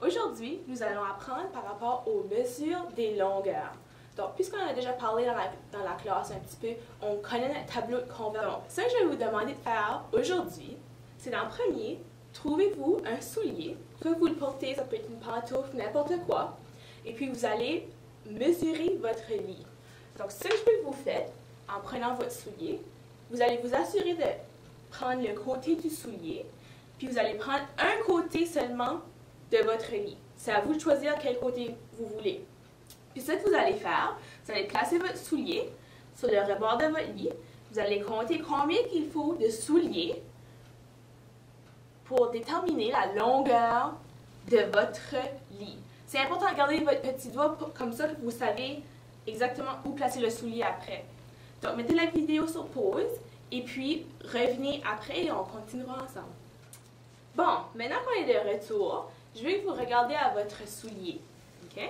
Aujourd'hui, nous allons apprendre par rapport aux mesures des longueurs. Donc, puisqu'on a déjà parlé dans la classe un petit peu, on connaît notre tableau de conversion. Ce que je vais vous demander de faire aujourd'hui, c'est d'en premier, trouvez-vous un soulier. Que vous le portez, ça peut être une pantoufle, n'importe quoi. Et puis, vous allez mesurer votre lit. Donc, ce que vous faites, en prenant votre soulier, vous allez vous assurer de prendre le côté du soulier, puis vous allez prendre un côté seulement de votre lit. C'est à vous de choisir quel côté vous voulez. Puis ce que vous allez faire, vous allez placer votre soulier sur le rebord de votre lit. Vous allez compter combien il faut de souliers pour déterminer la longueur de votre lit. C'est important de garder votre petit doigt comme ça que vous savez exactement où placer le soulier après. Donc, mettez la vidéo sur pause et puis revenez après et on continuera ensemble. Bon, maintenant qu'on est de retour, je vais que vous regardiez à votre soulier. OK?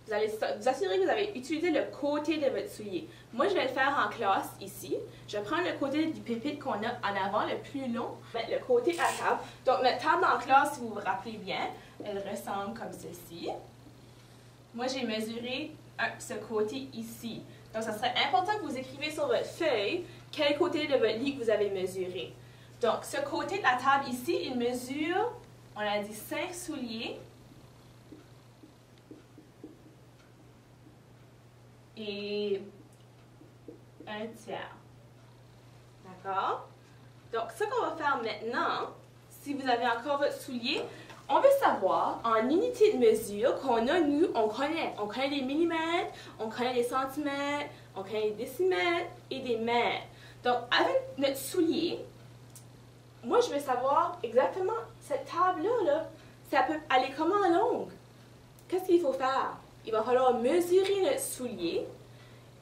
Vous allez vous assurer que vous avez utilisé le côté de votre soulier. Moi, je vais le faire en classe ici. Je vais prendre le côté du pupitre qu'on a en avant, le plus long, mettre le côté à table. Donc, notre table en classe, si vous vous rappelez bien, elle ressemble comme ceci. Moi, j'ai mesuré ce côté ici. Donc, ça serait important que vous écrivez sur votre feuille quel côté de votre lit que vous avez mesuré. Donc, ce côté de la table ici, il mesure, on a dit 5 souliers et 1/3. D'accord? Donc, ce qu'on va faire maintenant, si vous avez encore votre soulier, on veut savoir en unité de mesure qu'on a, nous, on connaît. On connaît des millimètres, on connaît des centimètres, on connaît des décimètres et des mètres. Donc, avec notre soulier, moi, je veux savoir exactement cette table-là, ça peut aller comment longue? Qu'est-ce qu'il faut faire? Il va falloir mesurer notre soulier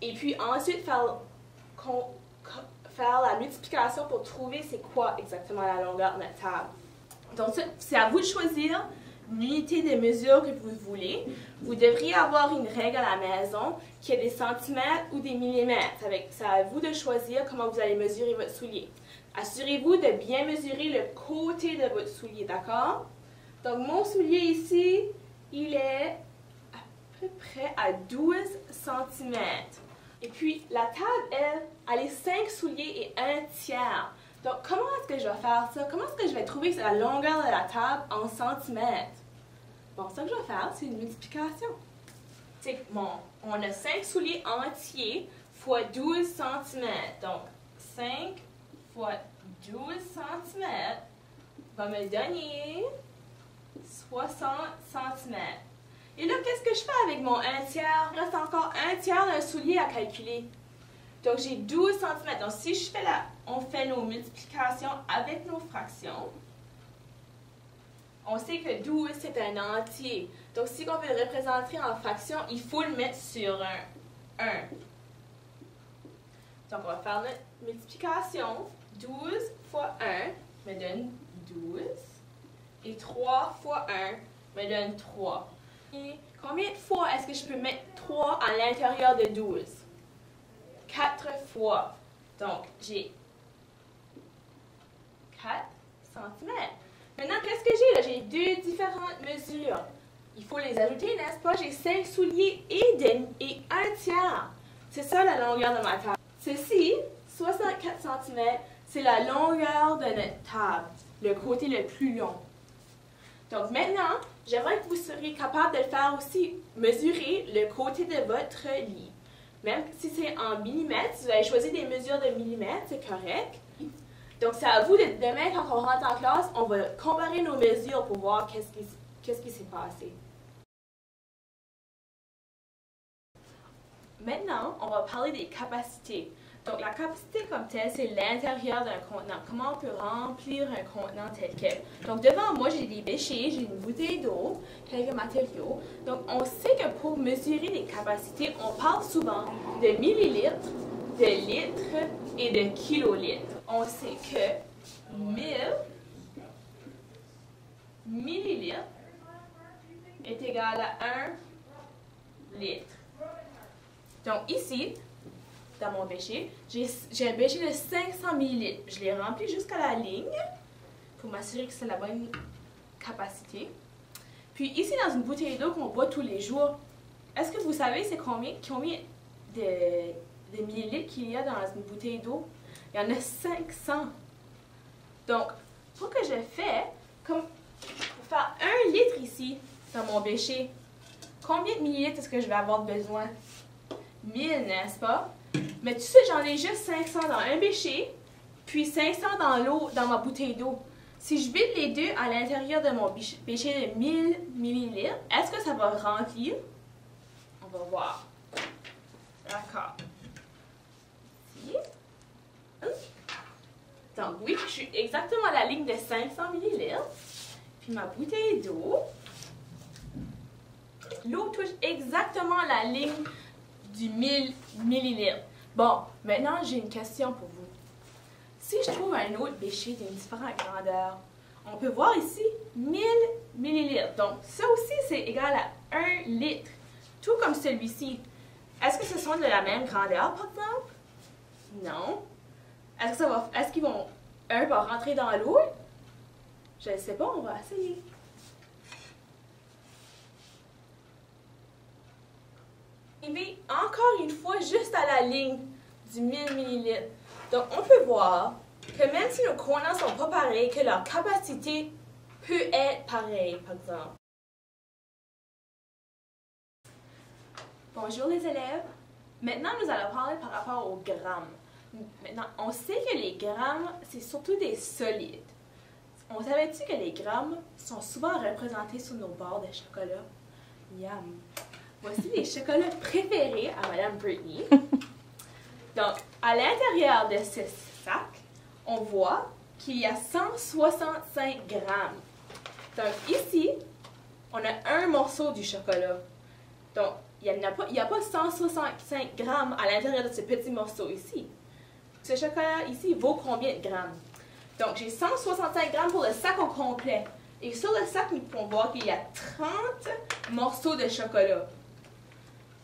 et puis ensuite faire la multiplication pour trouver c'est quoi exactement la longueur de notre table. Donc, c'est à vous de choisir l'unité de mesure que vous voulez. Vous devriez avoir une règle à la maison qui est des centimètres ou des millimètres. C'est à vous de choisir comment vous allez mesurer votre soulier. Assurez-vous de bien mesurer le côté de votre soulier, d'accord? Donc, mon soulier ici, il est à peu près à 12 cm. Et puis, la table, elle est 5 souliers et 1/3. Donc, comment est-ce que je vais faire ça? Comment est-ce que je vais trouver la longueur de la table en centimètres? Bon, ce que je vais faire, c'est une multiplication. On a 5 souliers entiers fois 12 cm. Donc, 5 fois 12 cm va me donner 60 cm. Et là, qu'est-ce que je fais avec mon 1/3? Il reste encore 1/3 d'un soulier à calculer. Donc, j'ai 12 cm. Donc, si je fais on fait nos multiplications avec nos fractions, on sait que 12, c'est un entier. Donc, si on veut le représenter en fraction, il faut le mettre sur un 1. Donc, on va faire notre multiplication. 12 fois 1 me donne 12. Et 3 fois 1 me donne 3. Et combien de fois est-ce que je peux mettre 3 à l'intérieur de 12? 4 fois. Donc, j'ai 4 cm. Maintenant, qu'est-ce que j'ai là? J'ai deux différentes mesures. Il faut les ajouter, n'est-ce pas? J'ai 5 souliers et 1/3. C'est ça la longueur de ma table. Ceci, 64 cm, c'est la longueur de notre table, le côté le plus long. Donc maintenant, j'aimerais que vous seriez capable de le faire aussi, mesurer le côté de votre lit. Même si c'est en millimètres, si vous avez choisi des mesures de millimètres, c'est correct. Donc, c'est à vous, demain, quand on rentre en classe, on va comparer nos mesures pour voir qu'est-ce qui s'est passé. Maintenant, on va parler des capacités. Donc, la capacité comme telle, c'est l'intérieur d'un contenant. Comment on peut remplir un contenant tel quel. Donc, devant moi, j'ai des béchers, j'ai une bouteille d'eau, quelques matériaux. Donc, on sait que pour mesurer les capacités, on parle souvent de millilitres, de litres et de kilolitres. On sait que 1000 millilitres est égal à 1 litre. Donc, ici, dans mon bécher, j'ai un bécher de 500 ml. Je l'ai rempli jusqu'à la ligne pour m'assurer que c'est la bonne capacité. Puis ici, dans une bouteille d'eau qu'on boit tous les jours, est-ce que vous savez c'est combien de millilitres qu'il y a dans une bouteille d'eau? Il y en a 500. Donc, pour que je fais, comme pour faire 1 litre ici, dans mon bécher, combien de millilitres est-ce que je vais avoir besoin? 1000, n'est-ce pas? Mais tu sais, j'en ai juste 500 dans un bécher, puis 500 dans l'eau, dans ma bouteille d'eau. Si je vide les deux à l'intérieur de mon bécher de 1000 millilitres, est-ce que ça va remplir? On va voir. D'accord. Ici. Donc oui, je suis exactement à la ligne de 500 millilitres. Puis ma bouteille d'eau. L'eau touche exactement la ligne du 1000 millilitres. Bon, maintenant j'ai une question pour vous. Si je trouve un autre bécher d'une différente grandeur, on peut voir ici 1000 millilitres. Donc ça aussi c'est égal à 1 litre. Tout comme celui-ci. Est-ce que ce sont de la même grandeur par exemple? Non. Est-ce qu'ils vont... Un va rentrer dans l'eau? Je ne sais pas, on va essayer. Arrivé encore une fois juste à la ligne du 1000 millilitres. Donc, on peut voir que même si nos contenants ne sont pas pareils, que leur capacité peut être pareille, par exemple. Bonjour les élèves. Maintenant, nous allons parler par rapport aux grammes. Maintenant, on sait que les grammes, c'est surtout des solides. On savait-tu que les grammes sont souvent représentés sur nos barres de chocolat? Yum! Voici les chocolats préférés à Madame Brittany. Donc, à l'intérieur de ce sac, on voit qu'il y a 165 grammes. Donc, ici, on a un morceau du chocolat. Donc, il n'y a pas 165 grammes à l'intérieur de ce petit morceau ici. Ce chocolat ici vaut combien de grammes? Donc, j'ai 165 grammes pour le sac au complet. Et sur le sac, nous pouvons voir qu'il y a 30 morceaux de chocolat.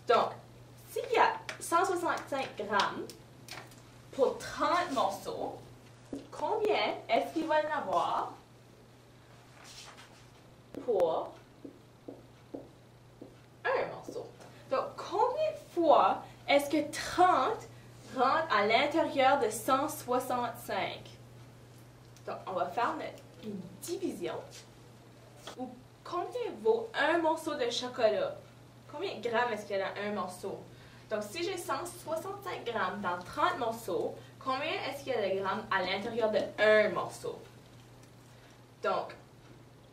Donc, s'il y a 165 grammes pour 30 morceaux, combien est-ce qu'il va y en avoir pour un morceau? Donc, combien de fois est-ce que 30 rentre à l'intérieur de 165? Donc, on va faire une division. Ou combien vaut un morceau de chocolat? Combien de grammes est-ce qu'il y a dans un morceau? Donc, si j'ai 165 grammes dans 30 morceaux, combien est-ce qu'il y a de grammes à l'intérieur de un morceau? Donc,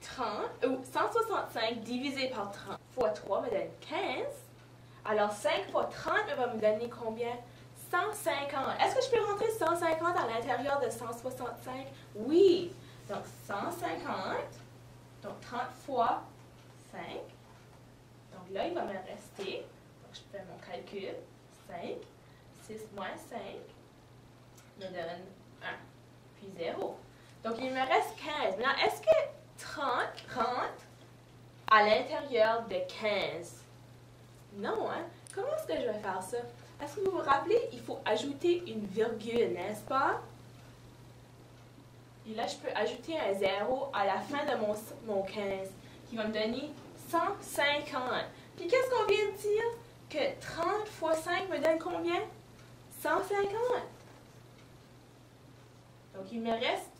165 divisé par 30 fois 3 me donne 15. Alors, 5 fois 30 va me donner combien? 150. Est-ce que je peux rentrer 150 à l'intérieur de 165? Oui. Donc, 150. Donc, 30 fois 5. Donc là, il va me rester. Donc, je fais mon calcul. 5. 6 moins 5 me donne 1. Puis 0. Donc, il me reste 15. Maintenant, est-ce que 30 rentre à l'intérieur de 15? Non, hein? Comment est-ce que je vais faire ça? Est-ce que vous vous rappelez, il faut ajouter une virgule, n'est-ce pas? Et là, je peux ajouter un 0 à la fin de mon 15, qui va me donner 150. Puis qu'est-ce qu'on vient de dire? Que 30 fois 5 me donne combien? 150. Donc, il me reste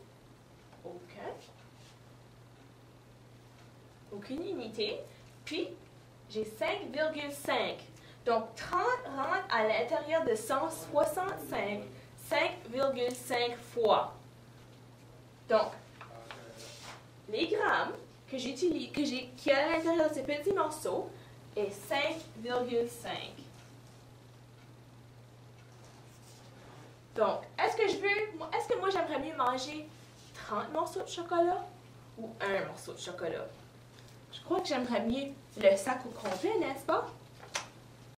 aucune unité. Puis, j'ai 5,5. Donc, 30 rentre à l'intérieur de 165, 5,5 fois. Donc, les grammes que j'utilise, qui est à l'intérieur de ces petits morceaux, est 5,5. Donc, est-ce que moi j'aimerais mieux manger 30 morceaux de chocolat ou un morceau de chocolat? Je crois que j'aimerais mieux le sac au complet, n'est-ce pas?